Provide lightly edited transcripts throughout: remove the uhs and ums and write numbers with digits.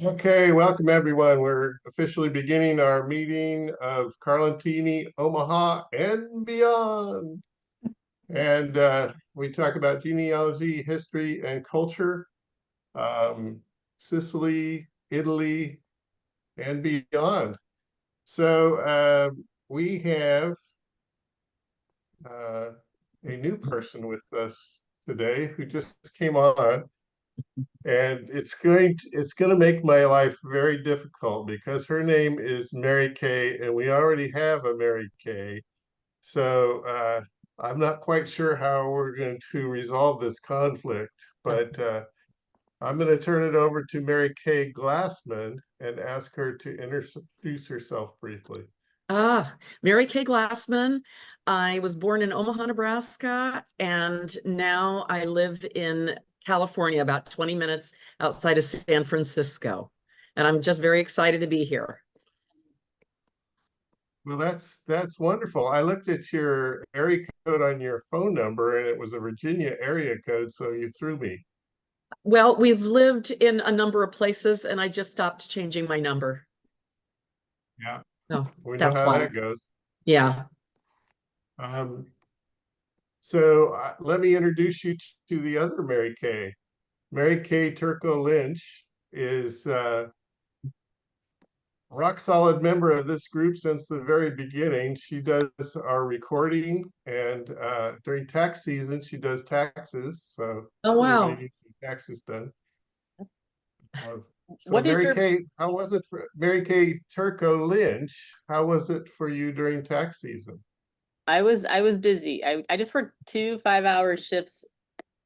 Okay, welcome everyone. We're officially beginning our meeting of Carlentini, Omaha, and beyond. And we talk about genealogy, history, and culture, Sicily, Italy, and beyond. So we have a new person with us today who just came on. And it's going to make my life very difficult because her name is Mary Kay, and we already have a Mary Kay. So I'm not quite sure how we're going to resolve this conflict, but I'm going to turn it over to Mary Kay Glassman and ask her to introduce herself briefly. Mary Kay Glassman. I was born in Omaha, Nebraska, and now I live in California, about 20 minutes outside of San Francisco. And I'm just very excited to be here. Well, that's wonderful. I looked at your area code on your phone number, and it was a Virginia area code, so you threw me. Well, we've lived in a number of places, and I just stopped changing my number. Yeah, Oh, we know that's how why. that goes. Yeah. Um, so let me introduce you to the other Mary Kay. Mary Kay Turco Lynch is rock solid member of this group since the very beginning. She does our recording, and during tax season, she does taxes. So Oh, everybody wow. needs some taxes done. Uh, so What is Mary your Kay, how was it for Mary Kay Turco Lynch? How was it for you during tax season? I was busy. I just worked 2 5-hour shifts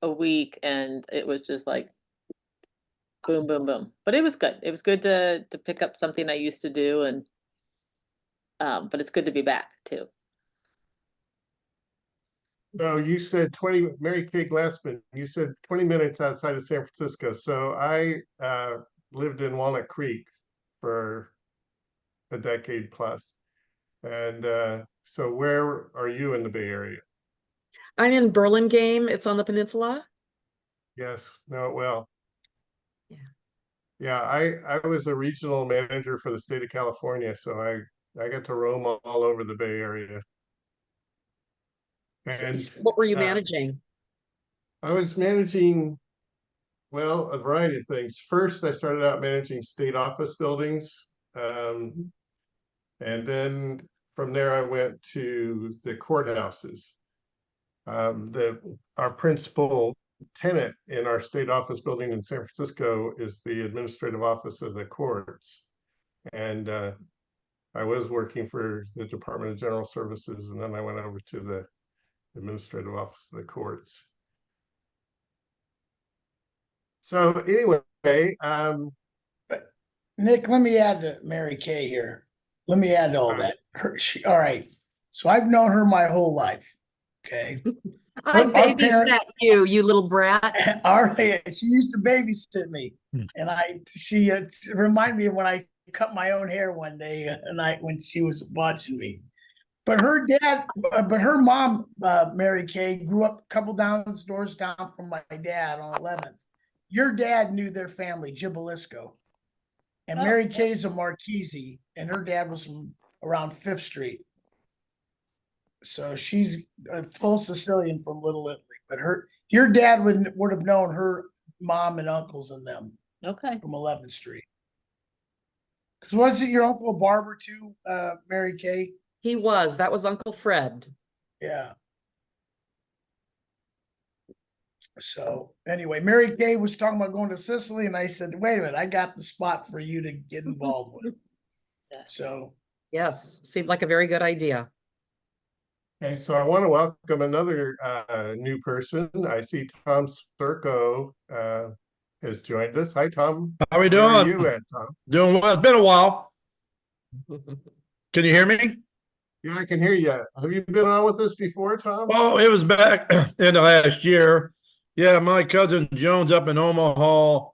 a week and it was just like boom, boom, boom. But it was good. It was good to pick up something I used to do and but it's good to be back too. So you said 20, Mary Kay Glassman, you said 20 minutes outside of San Francisco. So I lived in Walnut Creek for a decade plus. And so where are you in the Bay Area? I'm in Burlingame. It's on the peninsula. Yes, know it well. Yeah. Yeah, I was a regional manager for the state of California, so I got to roam all over the Bay Area. And What were you uh, managing? I was managing, well, a variety of things. First, I started out managing state office buildings. And then from there, I went to the courthouses. Our principal tenant in our state office building in San Francisco is the administrative office of the courts. And I was working for the Department of General Services, and then I went over to the administrative office of the courts. So anyway, Nick, let me add to Mary Kay here. Let me add to all that. All right. So I've known her my whole life. Okay. I Our parent, babysat you, you little brat. she used to babysit me, and she reminded me of when I cut my own hair one day, when she was watching me. But her mom, Mary Kay, grew up a couple doors down from my dad on 11th. Your dad knew their family, Jibilisco. And Mary Kay's a Marquise, and her dad was from around 5th Street. So she's a full Sicilian from Little Italy. But your dad would have known her mom and uncles and them Okay. from 11th Street. Because wasn't your uncle a barber too, Mary Kay? He was. That was Uncle Fred. Yeah. So anyway, Mary Kay was talking about going to Sicily, and I said, wait a minute, I got the spot for you to get involved with. Yes. So Yes, seemed like a very good idea. okay, so I want to welcome another new person. I see Tom Circo has joined us. Hi, Tom. How we Where are doing? you at, Tom? Doing well. It's been a while. Can you hear me? Yeah, I can hear you. Have you been on with us before, Tom? Oh, it was back in the last year. Yeah, my cousin Jones up in Omaha.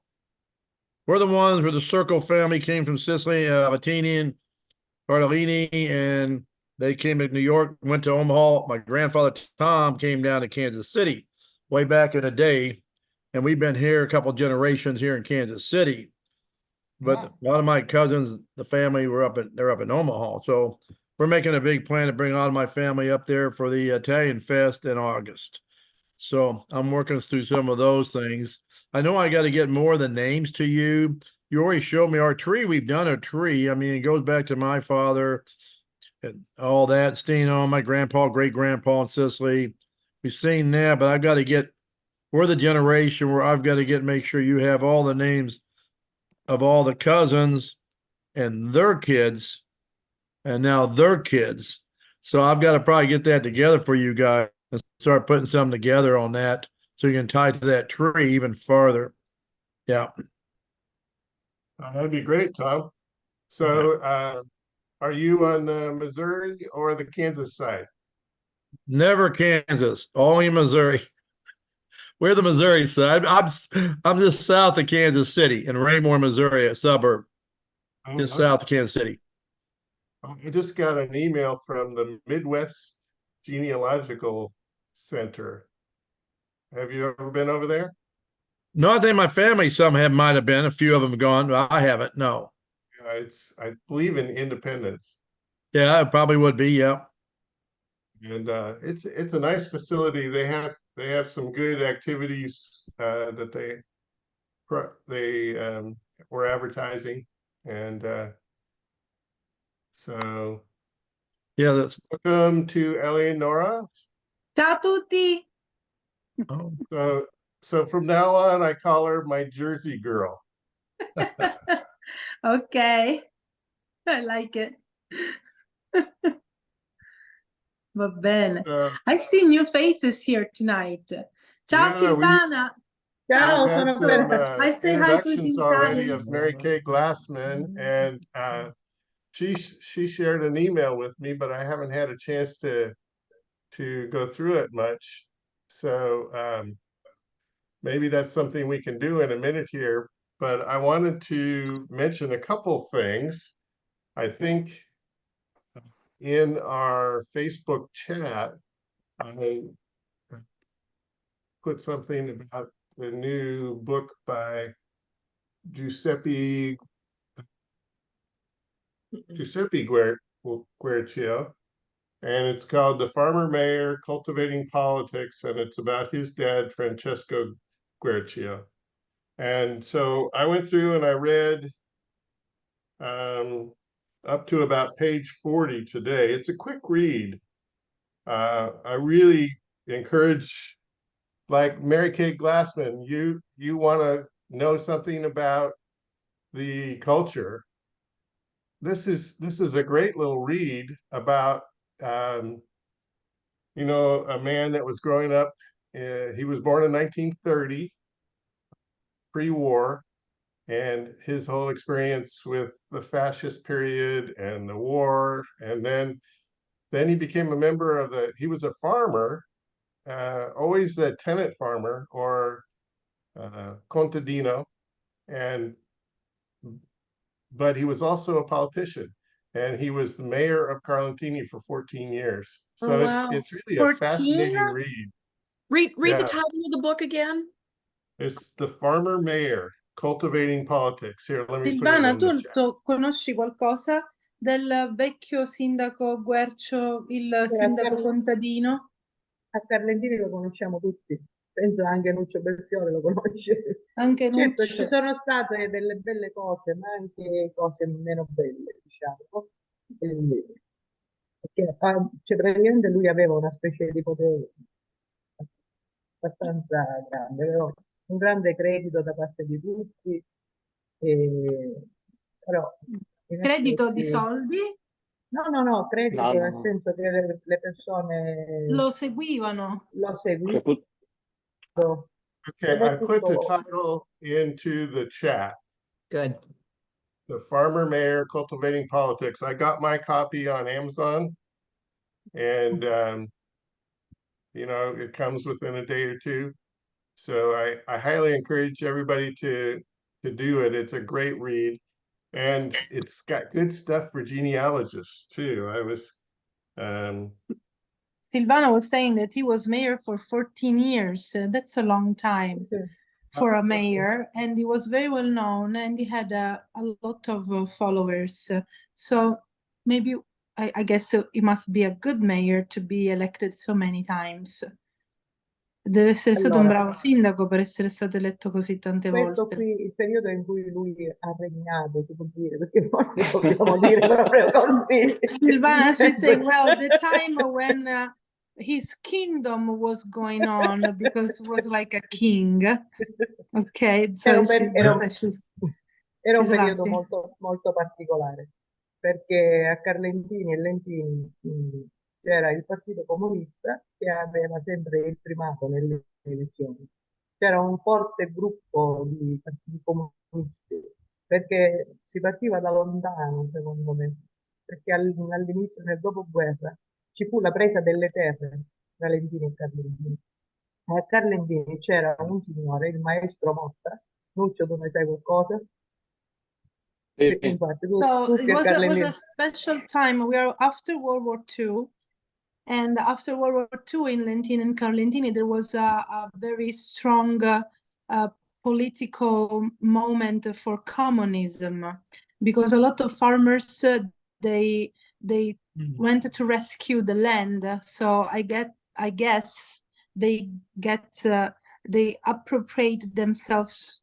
We're the ones where the Circle family came from Sicily, Latini and Bartolini, and they came to New York, went to Omaha. My grandfather Tom came down to Kansas City way back in the day, and we've been here a couple generations here in Kansas City. But Ah. a lot of my cousins, the family they're up in Omaha. So we're making a big plan to bring a lot of my family up there for the Italian Fest in August. So I'm working through some of those things. I know I got to get more of the names to you. You already showed me our tree. We've done a tree. I mean, it goes back to my father and all that, staying on my grandpa, great grandpa in Sicily. We've seen that, but I've got to get, we're the generation where I've got to make sure you have all the names of all the cousins and their kids and now their kids. So I've got to probably get that together for you guys and start putting something together on that so you can tie to that tree even farther. Yeah. That'd be great, Tom. So, are you on the Missouri or the Kansas side? Never Kansas, only Missouri. We're the Missouri side. I'm just south of Kansas City in Raymore, Missouri, a suburb just Okay. south of Kansas City. I just got an email from the Midwest Genealogical Center. Have you ever been over there? No, I think my family, might have been, a few of them gone, but I haven't. No. It's, I believe, in Independence. Yeah, it probably would be. Yeah. And it's a nice facility. They have some good activities that they were advertising, and so Yeah, that's welcome to Eleonora. Ciao a tutti. oh. So from now on, I call her my Jersey girl. Okay, I like it. Va bene. I see new faces here tonight. Ciao Yeah, Silvana. Ciao, We've had sono some I say hi to the introductions already Italians. of Mary Kay Glassman, and she shared an email with me, but I haven't had a chance to go through it much. So maybe that's something we can do in a minute here. But I wanted to mention a couple things. I think in our Facebook chat, I put something about the new book by Giuseppe Guercio, and it's called The Farmer Mayor Cultivating Politics, and it's about his dad, Francesco Guercio. And so I went through and I read up to about page 40 today. It's a quick read. I really encourage, like Mary Kay Glassman, you want to know something about the culture. This is a great little read about you know, a man that was growing up. He was born in 1930, pre-war, and his whole experience with the fascist period and the war, and then he became a member of he was a farmer, always a tenant farmer or contadino, and but he was also a politician, and he was the mayor of Carlentini for 14 years. So Oh, wow. it's really 14? a fascinating read. Read Yeah. the title of the book again. It's The Farmer Mayor, Cultivating Politics. Here, let me put it Silvana, in the chat. conosci qualcosa del vecchio sindaco Guercio, il sindaco contadino? A Carlentini lo conosciamo tutti, penso anche Nuccio Belfiore lo conosce. Anche Certo, Nuccio. ci sono state delle belle cose, ma anche cose meno belle, diciamo. Perché cioè, praticamente lui aveva una specie di potere abbastanza grande, aveva un grande credito da parte di tutti, però in Credito di effetti- soldi? No, credito No, no, nel no. senso che le persone Lo seguivano. lo seguivano. Okay, I put the title into the chat. Good. The Farmer Mayor Cultivating Politics. I got my copy on Amazon, and you know, it comes within a day or two. So I highly encourage everybody to do it. It's a great read, and it's got good stuff for genealogists too. I was Silvana was saying that he was mayor for 14 years. That's a long time. Sì. for a mayor, and he was very well known, and he had a lot of followers. So maybe I guess he must be a good mayor to be elected so many times. Deve essere stato un Allora, bravo sindaco per essere stato eletto così tante questo volte. qui, il periodo in cui lui ha regnato, si può dire, perché forse dobbiamo dire proprio così. Silvana, she's saying, well, the time when his kingdom was going on, because he was like a king. Okay, so Era un, per- era un- she's era un she's periodo laughing. molto, molto particolare, perché a Carlentini e Lentini c'era il Partito Comunista che aveva sempre il primato nelle elezioni. C'era un forte gruppo di partiti comunisti, perché si partiva da lontano, secondo me, perché all'inizio del dopoguerra ci fu la presa delle terre tra Lentini e Carlentini. A Carlentini c'era un signore, il maestro Motta. Lucio, tu ne sai qualcosa? Sì. Infatti, So tutti it a was Carlentini. a special time. We are after World War II, and after World War II in Lentini and Carlentini, there was a very strong political moment for communism, because a lot of farmers they went to rescue the land. So I guess they appropriate themselves.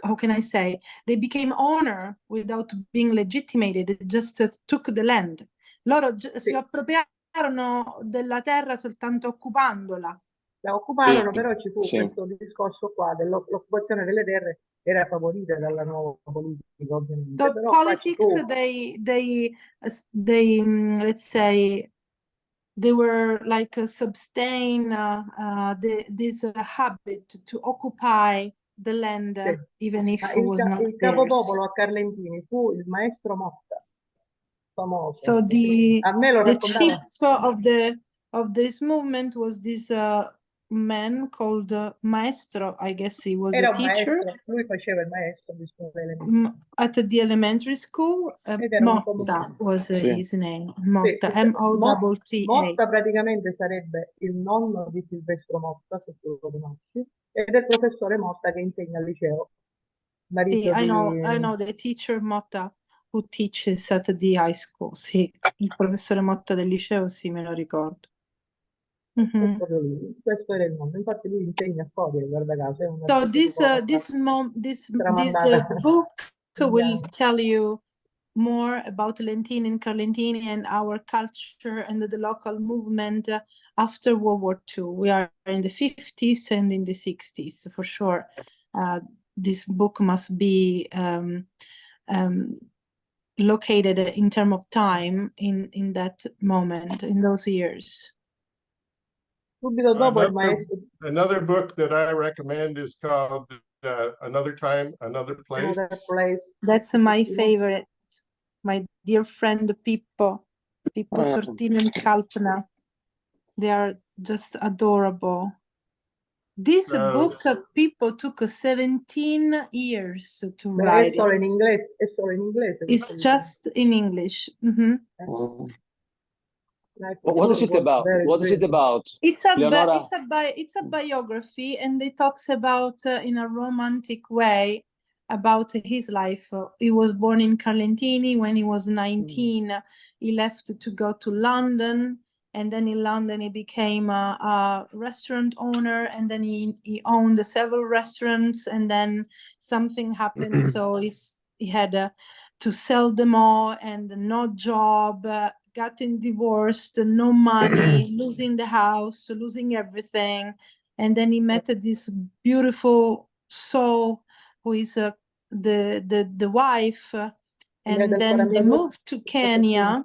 How can I say? They became owner without being legitimated. They just took the land. Loro si appropriarono della terra soltanto occupandola. La occuparono, Sì, però ci fu sì. questo discorso qua dell'occupazione delle terre, era favorita dalla nuova politica, ovviamente. So Però qua ci politics, fu, let's say, they were like sustain this habit to occupy the land, sì. even if Ma it was not il theirs. capopopolo a Carlentini fu il maestro Motta, famoso. So A me lo the raccontava. chief of this movement was this man called Maestro. I guess he was a Era un teacher maestro, lui faceva il maestro di scuola elementare. at the elementary school. Ed era un Motta comunista. was Sì. his name. Sì, Motta, M-O-T-T-A. Motta praticamente sarebbe il nonno di Silvestro Motta, se tu lo conosci, ed è il professore Motta che insegna al liceo, Sì, marito I di... know the teacher Motta who teaches at the high school. Sì, il professore Motta del liceo, sì, me lo ricordo. è Mhm. proprio lui. Questo era il nonno. Infatti lui insegna storia, guarda caso, è una So specie di cosa this tramandata book will indiana. tell you more about Lentini and Carlentini and our culture and the local movement after World War II. We are in the 50s and in the 60s for sure. This book must be located in terms of time in that moment, in those years. Subito dopo il Another, maestro another book that I recommend is called Another Time, Another Place. Another Place. That's my favorite. My dear friend Pippo Sortino and Kalpana. They are just adorable. This book, Pippo took 17 years to Beh, write è solo in it. inglese, è solo in inglese. It's questo libro. just in English. Mhm. Like, What is it was about? very What is it brilliant. about? It's a Leonora? it's a biography, and it talks about in a romantic way about his life. He was born in Carlentini. When he was 19, he left to go to London, and then in London he became a restaurant owner, and then he owned several restaurants, and then something happened, so he had to sell them all, and no job. Getting divorced, no money, losing the house, losing everything. And then he met this beautiful soul who is the wife. And then they moved to Kenya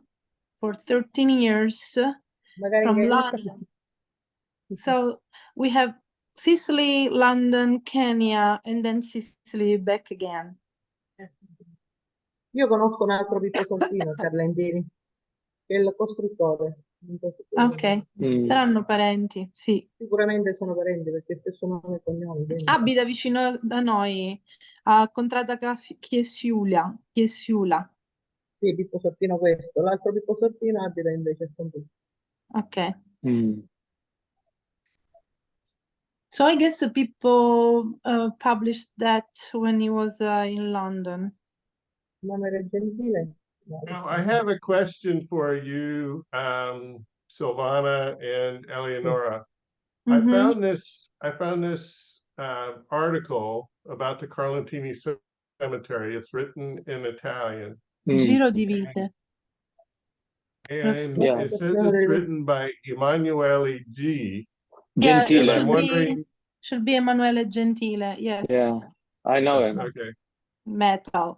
for 13 years from London. So we have Sicily, London, Kenya, and then Sicily back again. Io conosco un altro Pippo Sortino, Carlentini, che è il costruttore. Ok, saranno parenti, sì. Sicuramente sono parenti perché stesso nome e cognome. quindi- Abita vicino da noi, a Contrada Chiesiula. Sì, Pippo Sortino questo. L'altro Pippo Sortino abita invece a San Luca. Ok. So I guess the people published that when he was in London. Il nome era gentile. No, Now, I have a question for you, Silvana and Eleonora. I found this article about the Carlentini Cemetery. It's written in Italian, Giro di Vite. and Yeah. it says it's written by Emanuele G. Yeah, it And I'm Gentile. wondering, should be Emanuele Gentile. Yes. Yeah, I know him. okay. Metal.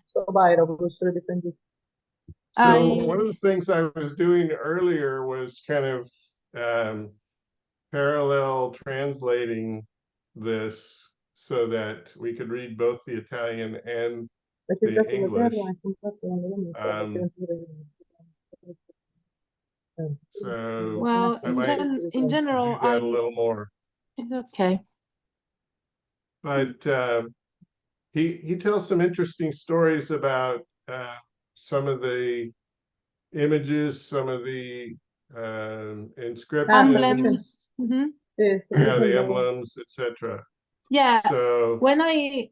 suo padre era professore di francese. So one of the things I was doing earlier was kind of parallel translating this so that we could read both the Italian and La città the sulla English. terra è composta da Um, So Well, I might in do general, that a little more. it's okay. But he tells some interesting stories about some of the images, some of the inscriptions, Emblems. yeah, the emblems, etc. Yeah. So When I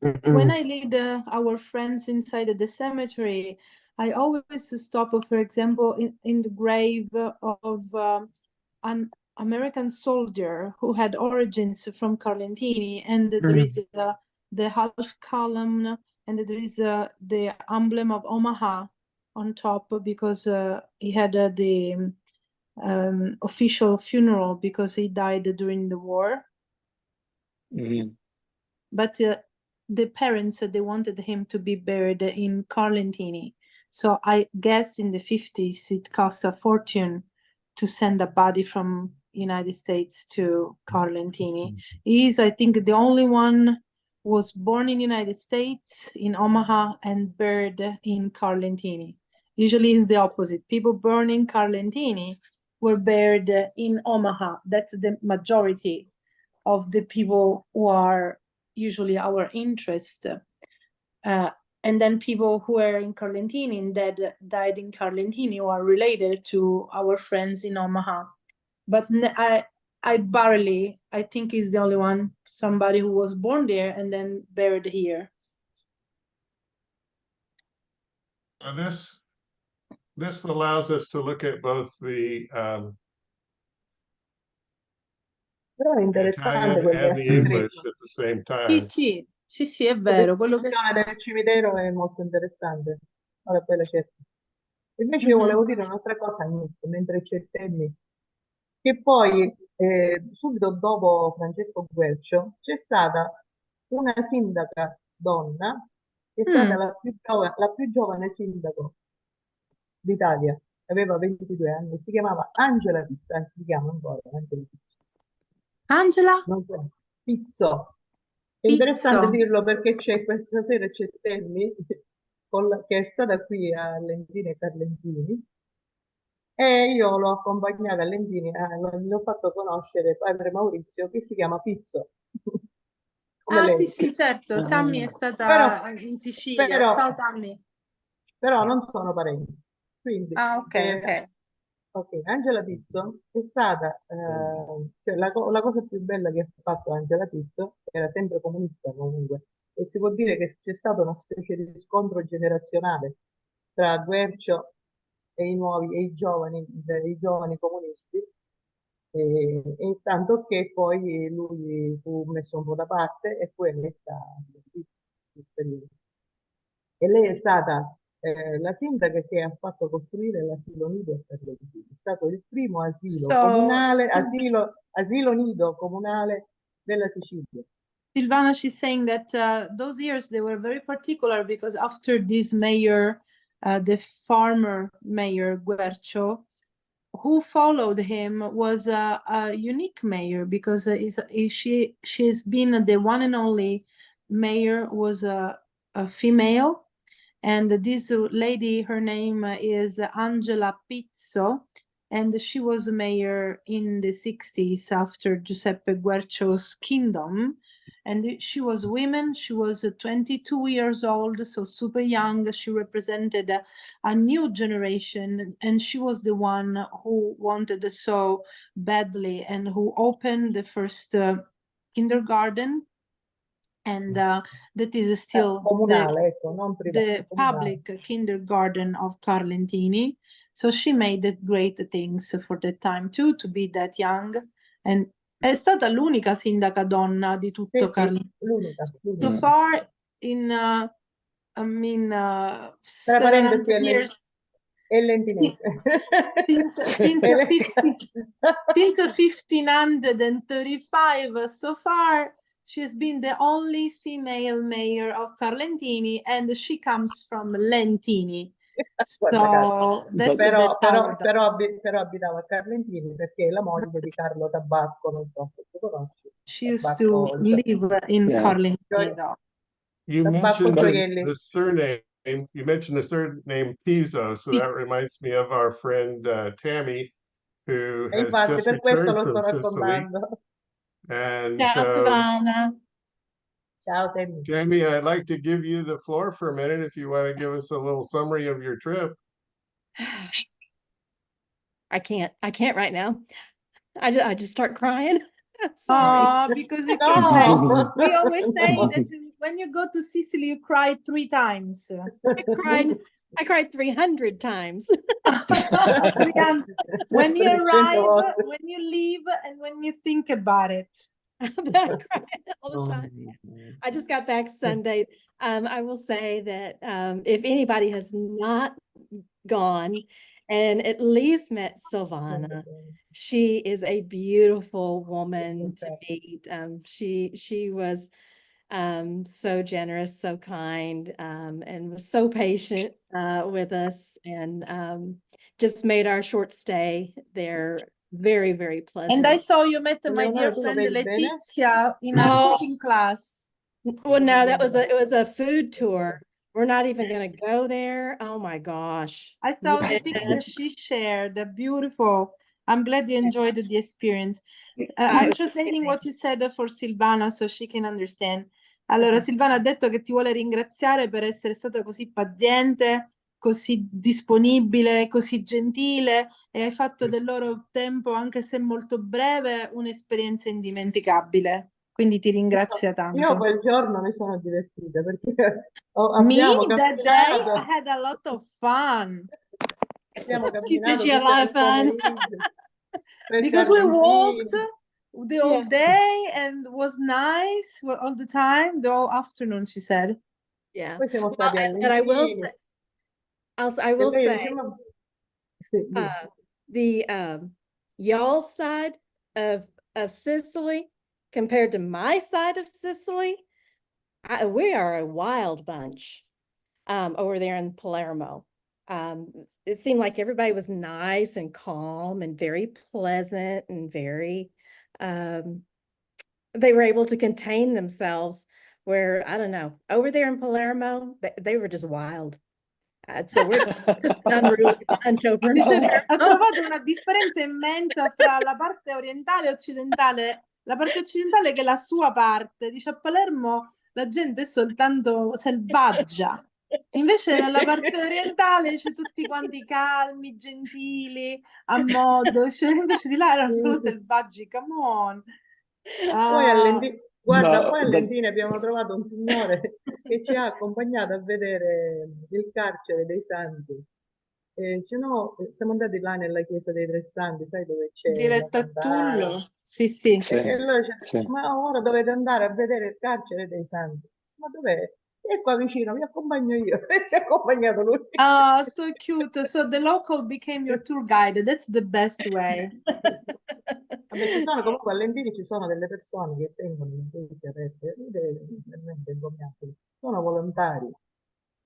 lead our friends inside the cemetery, I always stop, for example, in the grave of an American soldier who had origins from Carlentini, and there is the half column, and there is the emblem of Omaha on top, because he had the official funeral because he died during the war. But the parents, they wanted him to be buried in Carlentini. So I guess in the 50s, it cost a fortune to send a body from United States to Carlentini. He is, I think, the only one who was born in United States, in Omaha, and buried in Carlentini. Usually it's the opposite. People born in Carlentini were buried in Omaha. That's the majority of the people who are usually our interest. And then people who are in Carlentini and died in Carlentini who are related to our friends in Omaha. But I barely, I think is the only one, somebody who was born there and then buried here. and this allows us to look at both the Però è interessante Italian and the English at the same time. Sì, è vero. Quello che... La descrizione del cimitero è molto interessante. Ora poi la cerco. Invece io volevo dire un'altra cosa, mentre c'è Tenni, che poi subito dopo Francesco Guercio c'è stata una sindaca donna, che è stata la più giovane sindaco d'Italia, aveva 22 anni, si chiamava Angela Pizzo, anzi si chiama ancora Angela Pizzo. Angela? Non so, Pizzo. È interessante dirlo perché c'è questa sera c'è Tenni, che è stata qui a Lentini e Carlentini, e io l'ho accompagnata a Lentini, l'ho fatto conoscere padre Maurizio, che si chiama Pizzo. Come lei. Sì, certo. Tammy è stata Però- in Sicilia. però- Ciao Tammy. Però non sono parenti. Quindi, Ok. ok, Angela Pizzo è stata, cioè la cosa più bella che ha fatto Angela Pizzo, era sempre comunista comunque, e si può dire che c'è stata una specie di scontro generazionale tra Guercio e i giovani comunisti, e tanto che poi lui fu messo un po' da parte e fu eletta nel periodo. E lei è stata la sindaca che ha fatto costruire l'asilo nido a Carlentini. È stato il primo asilo comunale, asilo nido comunale della Sicilia. Silvana, she's saying that those years they were very particular because after this mayor, the farmer mayor Guercio, who followed him was a unique mayor because she's been the one and only mayor, was a female. And this lady, her name is Angela Pizzo, and she was mayor in the 60s after Giuseppe Guercio's kingdom. And she was women, she was 22 years old, so super young. She represented a new generation, and she was the one who wanted so badly and who opened the first kindergarten, and that is still Comunale, ecco, non privato, the comunale. public kindergarten of Carlentini. So she made great things for the time too, to be that young. And è stata l'unica sindaca donna di tutto Sì, Carlentini. l'unica, So l'unica. far in, I mean, Tra parentesi, 700 years. è lentinese. Since 1535, so far, she has been the only female mayor of Carlentini, and she comes from Lentini. So that's Però, the town. però abitava a Carlentini perché è la moglie di Carlo Tabacco, non so se tu conosci. She used to Tabacco, diciamo. live in Yeah. Carlentini, though. You Tabacco mentioned gioielli. the surname. You mentioned the surname Pizzo, so that Pizzo. reminds me of our friend Tammy, who E has infatti just per questo returned lo sto from Sicily. raccontando. And Ciao Silvana. Ciao Temi. Tammy, I'd like to give you the floor for a minute if you want to give us a little summary of your trip. I can't right now. I just start crying. I'm sorry. Because you came back. No! We always say that when you go to Sicily, you cry 3 times. I cried 300 times. When you 300 arrive, volte. when you leave, and when you think about it. I cry all the time. I just got back Sunday. I will say that if anybody has not gone and at least met Silvana, she is a beautiful woman to meet. She was so generous, so kind, and was so patient with us, and just made our short stay there very, very pleasant. And I saw you met my Leonora, dear tu lo friend vedi bene? Letizia in a Oh. cooking class. Well, no, it was a food tour. We're not even going to go there. Oh my gosh. I saw the Yes. pictures she shared. They're beautiful. I'm glad you enjoyed the experience. I'm translating what you said for Silvana so she can understand. Allora, Silvana ha detto che ti vuole ringraziare per essere stata così paziente, così disponibile, così gentile, e hai fatto del loro tempo, anche se molto breve, un'esperienza indimenticabile. Quindi ti ringrazia tanto. Io quel giorno mi sono divertita perché Me, abbiamo that day, I camminato. had a lot of fun. Abbiamo She said camminato she had a tutto lot il of fun. pomeriggio per Because we walked Carlentini. the whole day and was nice all the time, the whole afternoon, she said. Yeah. Poi siamo Well, stati a and I will Lentini. say, I will lei say, diceva- sì, dimmi. the y'all's side of Sicily compared to my side of Sicily, we are a wild bunch over there in Palermo. It seemed like everybody was nice and calm and very pleasant and very they were able to contain themselves, where I don't know, over there in Palermo they were just wild. So we're just an unruly bunch over in Dice, Palermo. ho trovato una differenza immensa fra la parte orientale e occidentale. La parte occidentale che è la sua parte. Dice, a Palermo la gente è soltanto selvaggia. Invece nella parte orientale dice tutti quanti calmi, gentili, a modo. Dice, invece di là erano solo selvaggi, come on. Poi a Lentini, guarda, No, poi a da- Lentini abbiamo trovato un signore che ci ha accompagnato a vedere il carcere dei Santi. E dice, no, siamo andati là nella chiesa dei Tre Santi, sai dove c'è la Diretta a fontana? Tullo. Sì, sì. Sì, E allora dice, sì. ma ora dovete andare a vedere il carcere dei Santi. Dice, ma dov'è? E qua vicino, vi accompagno io. E ci ha accompagnato lui. Ah, so cute. So the local became your tour guide. That's the best way. Vabbè, ci sono comunque a Lentini ci sono delle persone che tengono le chiese aperte, veramente ingomiabili. Sono volontari.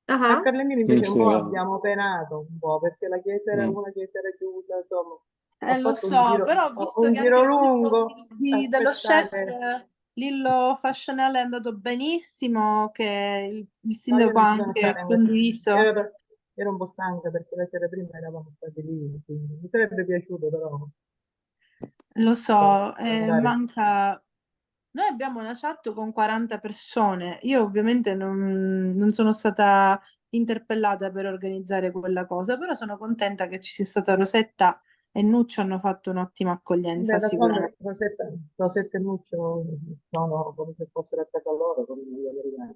A Carlentini invece un Sì. po' abbiamo penato un po' perché la chiesa era Mm. una chiesa era chiusa, insomma. Ho Lo fatto so, un giro, però ho visto un che giro anche il gruppo lungo, dello chef aspettare. Lillo Fascionale è andato benissimo, che il No, io sindaco non ha ci sono anche stata invece. condiviso. Ero un po' stanca perché la sera prima eravamo stati lì, quindi mi sarebbe piaciuto però Lo so, andare. manca. Noi abbiamo una chat con 40 persone. Io ovviamente non sono stata interpellata per organizzare quella cosa, però sono contenta che ci sia stata Rosetta e Nuccio hanno fatto un'ottima accoglienza Beh, sicuramente. d'altronde Rosetta e Nuccio sono come se fossero a casa loro, come gli americani.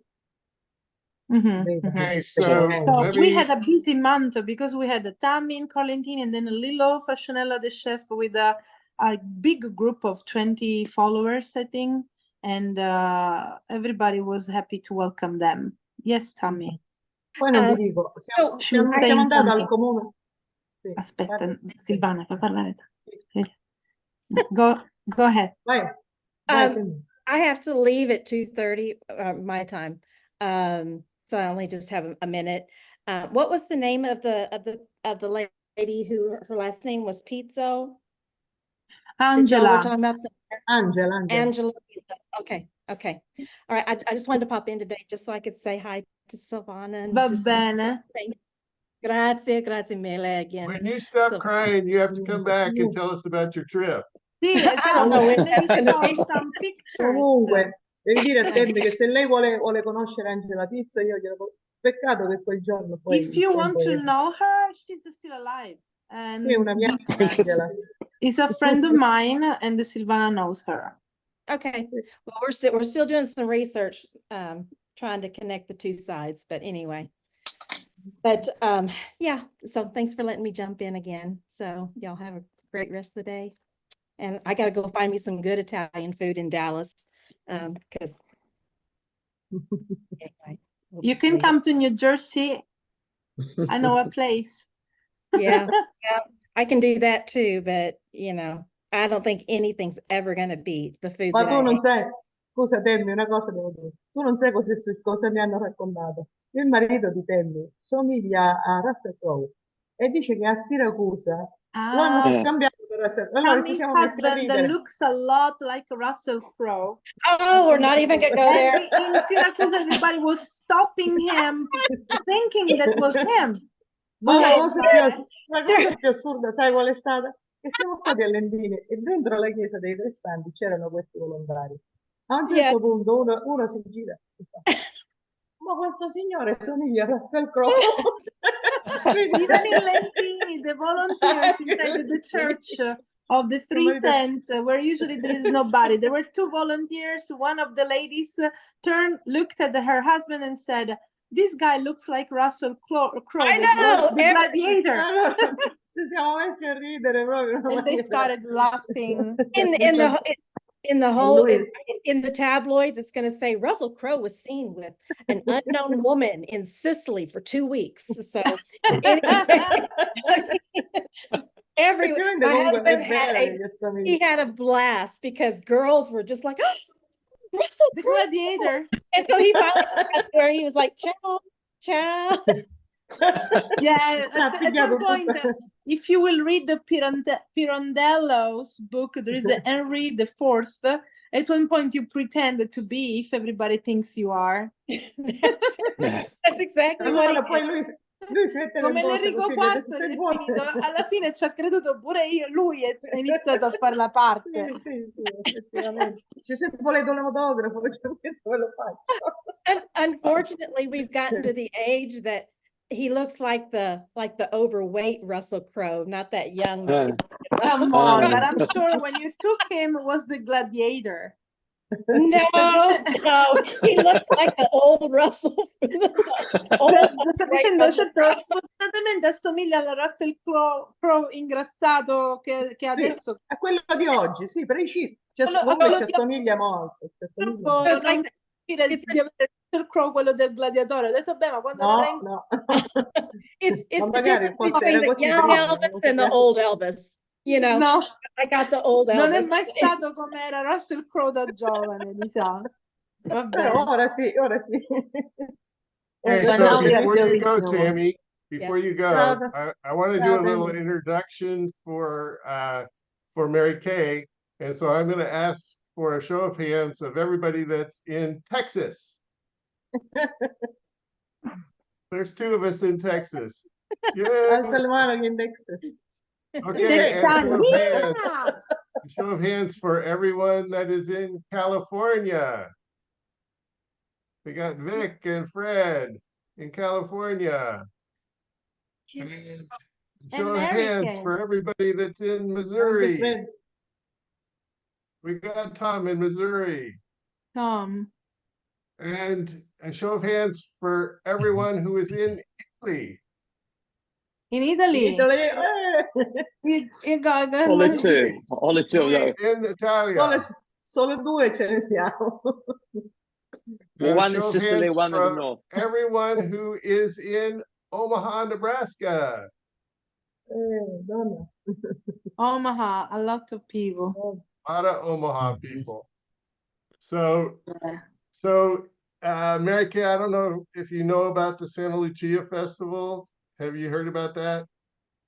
Mhm, Vedi? mhm. Okay, Se so volendo. So let we me, had a busy month because we had a Tammy in Carlentini and then a little Fascinella the chef with a big group of 20 followers, I think. And everybody was happy to welcome them. Yes, Tammy. Poi non vi Um, dico, so She was siamo saying andati al something. comune. Sì, Aspetta, parli. Silvana, fai parlare te. Sì. Aspetta. Go ahead. Vai, vai, Um, Temi. I have to leave at 2:30 my time. So I only just have a minute. What was the name of the lady who her last name was Pizzo? That y'all were Angela, talking about Angela. Angela. Okay, okay. All right. I just wanted to pop in today just so I could say hi to Silvana and va just say bene. thank Grazie, grazie mille again. when you stop Silvana. crying, you have to come back and tell us about your trip. Sì, I don't know esatto, when maybe that's gonna show be. some pictures. Comunque, devi dire a Temi che se lei vuole conoscere Angela Pizzo, io glielo... Peccato che quel giorno poi If il you tempo want to è... know her, she's still alive. Sì, è una mia This Angela. is a friend of mine, and Silvana knows her. Okay, well, we're still doing some research, trying to connect the two sides, but anyway. But yeah, so thanks for letting me jump in again. So y'all have a great rest of the day. And I gotta go find me some good Italian food in Dallas. Because anyway, we'll You just can leave it. come to New Jersey. I know a place. Yeah, yeah, I can do that too, but you know, I don't think anything's ever gonna beat the food Ma that tu I non ate. sai, scusa Temmi, una cosa devo dire. Tu non sai cosa mi hanno raccontato. Il marito di Temmi somiglia a Russell Crowe e dice che a Siracusa lo hanno Ah, cambiato per Russell. Allora ci Tammy's siamo messi a husband ridere. looks a lot like Russell Crowe. Oh, we're not even gonna go And there. in Syracuse, everybody was stopping him, thinking that was him. Ma la Oh, cosa più assurda, sai qual è stata? Che siamo stati a Lentini e dentro la chiesa dei Tre Santi c'erano questi volontari. A un certo Yes. punto uno si gira e fa, ma questo signore somiglia a Russell Crowe. Even in Lentini, the volunteers inside the church of the Three Saints, where usually there is nobody. There were two volunteers. One of the ladies turned, looked at her husband and said, "This guy looks like Russell Crowe, I know, the gladiator." Allora, ci siamo messi a ridere proprio. And they started laughing. in the whole Lui- in the tabloids, it's going to say Russell Crowe was seen with an unknown woman in Sicily for 2 weeks. So anyway, Effettivamente my comunque è husband vero che gli assomiglia. he had a blast because girls were just like, oh, Russell The Crowe. gladiator. And so he finally got where he was like, ciao, ciao. Yeah, Ah, at pigliato one point, tutto. if you will read the Pirandello's book, there is a Henry IV. At one point, you pretend to be if everybody thinks you are. That's exactly what Allora he poi did. lui si mette Come le cose l'Enrico così, gli ha detto, IV è sei buono. definito, alla fine ci ha creduto pure io, lui ha iniziato a fare la parte. Sì, effettivamente. Se volete un autografo, ve lo faccio. And unfortunately, we've gotten to the age that he looks like the overweight Russell Crowe, not that young. Russell Come on, Crowe. but I'm sure when you took him was the gladiator. No, no, he looks like the old Russell. Lo sto dicendo, certo, sfortunatamente assomiglia al Russell Crowe ingrassato che Sì, adesso. a quello di oggi, sì, preciso. Quello Comunque di ci assomiglia molto. Ci assomiglia Purtroppo molto. It's non like dire it's di avere Russell Crowe, quello del gladiatore. Ho detto, beh, ma quando No, l'avrei no. it's Ma the magari difference forse between era the così young prima, non Elvis and the sappiamo. old Elvis. You know, No, I got the old non è Elvis. mai stato come era Russell Crowe da giovane, diciamo. Va bene. Ora sì, ora sì. Okay, But so now we have before the you go, original one. Tammy, before you go, I want to do a little introduction for Mary Kay. And so I'm going to ask for a show of hands of everybody that's in Texas. There's two of us in Texas. Alza Yeah. le mani in Texas. Okay, and a show of hands. Yeah. A show of hands for everyone that is in California. We got Vic and Fred in California. And And Show of Mary hands Kay. for everybody that's in Anche Missouri. Fred. We got Tom in Missouri. Tom. And a show of hands for everyone who is in Italy. In Italy. Italy, You got good Only one. two. Only two. Three No. in Italia. solo due ce ne siamo. And a One in show of Sicily, hands one in the for north. everyone who is in Omaha, Nebraska. Donna. Omaha, a lot of people. A lot of Omaha people. So, Yeah. Mary Kay, I don't know if you know about the Santa Lucia Festival. Have you heard about that?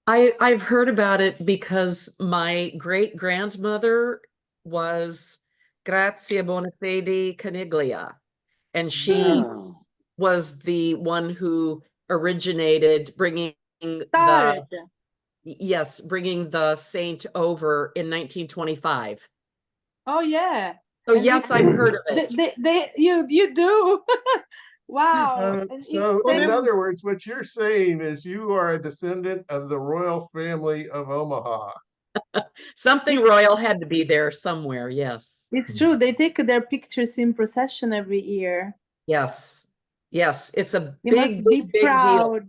I've heard about it because my great grandmother was Grazia Bonafede Caniglia, and she Ah. was the one who originated bringing Started. bringing the saint over in 1925. Oh yeah. So And yes, I've heard of it. You do. Wow. And it's So in thanks- other words, what you're saying is you are a descendant of the royal family of Omaha. Something It's- royal had to be there somewhere. Yes. It's true. They take their pictures in procession every year. Yes. Yes. It's a You big, must be big deal.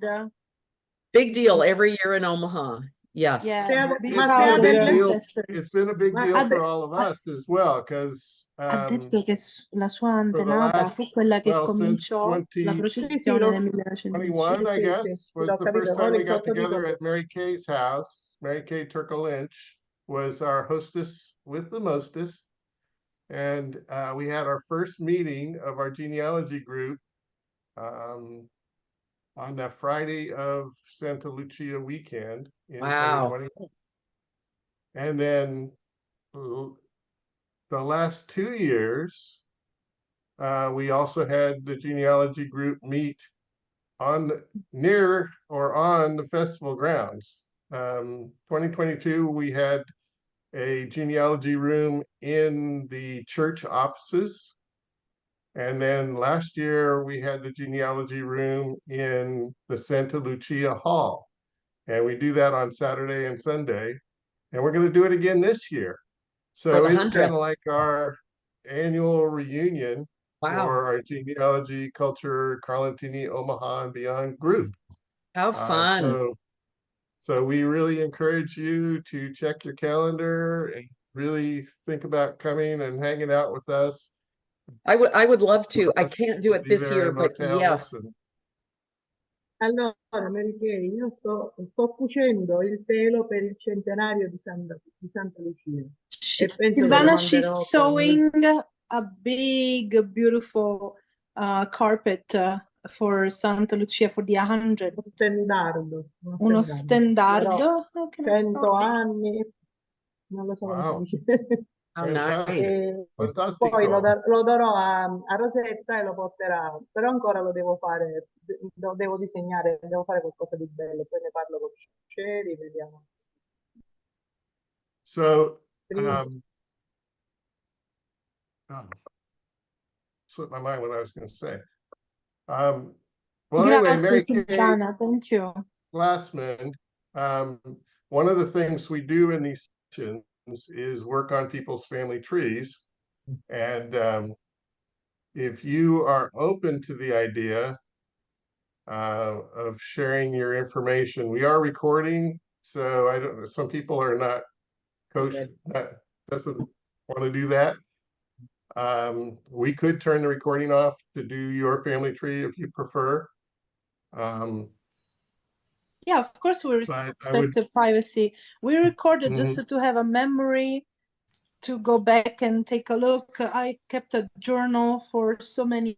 proud. Big deal every year in Omaha. Yes. Yeah, be It's proud been of a big your deal. ancestors. It's been a big Ma deal ha for de- all of us as well, because Ha detto che la sua for the antenata last, fu quella che well, since cominciò la 2021, processione nel 1905. I Sì, guess, was l'ho the capito. first Ho time we got 18 di together quello. at Mary Kay's house. Mary Kay Turco Lynch was our hostess with the mostest. And we had our first meeting of our genealogy group on the Friday of Santa Lucia weekend in Wow. 2020. And then the last 2 years, we also had the genealogy group meet near or on the festival grounds. 2022, we had a genealogy room in the church offices. And then last year we had the genealogy room in the Santa Lucia Hall. And we do that on Saturday and Sunday. And we're going to do it again this year. So For the it's 100th. kind of like our annual reunion Wow. for our genealogy, culture, Carlentini, Omaha, and beyond group. How fun. So we really encourage you to check your calendar and really think about coming and hanging out with us. I would love to. I Us, can't do we'll it be this there year, in but motels yes. and- Allora, Mary Kay, io sto cucendo il telo per il centenario di Santa Lucia. E penso che lo Silvana, she's manderò con... sewing a big, beautiful carpet for Santa Lucia for the 100. Uno Uno stendardo. stendardo. Okay. 100 Okay. anni, non lo so come Wow. si dice. How nice. Fantastico. Poi lo darò a Rosetta e lo porterà, però ancora lo devo fare, lo devo disegnare, devo fare qualcosa di bello, poi ne parlo con Sherry, vediamo. So, Prima. slipped my mind what I was going to say. Well, anyway, Grazie, Mary Kay Silvana. Thank you. Glassman, one of the things we do in these sessions is work on people's family trees. And if you are open to the idea of sharing your information, we are recording. So I don't know, some people are not kosher, doesn't want to do that. We could turn the recording off to do your family tree if you prefer. Yeah, of course we But I respect would- the privacy. We recorded just to have a memory, to go back and take a look. I kept a journal for so many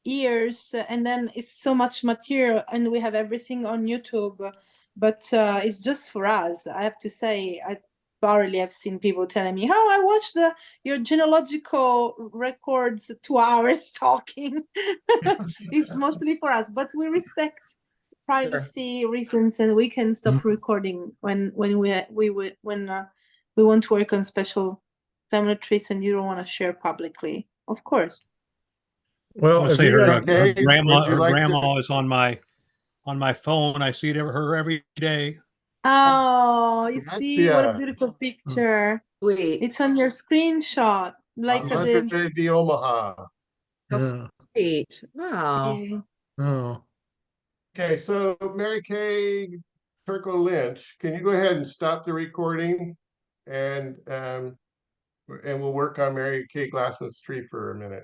years, and then it's so much material, and we have everything on YouTube. But it's just for us. I have to say, I barely have seen people telling me, "Oh, I watched your genealogical records 2 hours talking." It's mostly for us, but we respect privacy reasons, and we can stop recording when we want to work on special family trees and you don't want to share publicly, of course. Well, I'll if say you her, guys- Okay, would you like to- grandma is on my on my phone. I see her every day. Oh, you see what a Gracias. beautiful picture. Sweet. It's on your screenshot, like the 23Omaha. How Yeah. sweet. Wow. yeah. Oh. Okay, so Mary Kay Turco Lynch, can you go ahead and stop the recording? And we'll work on Mary Kay Glassman's tree for a minute.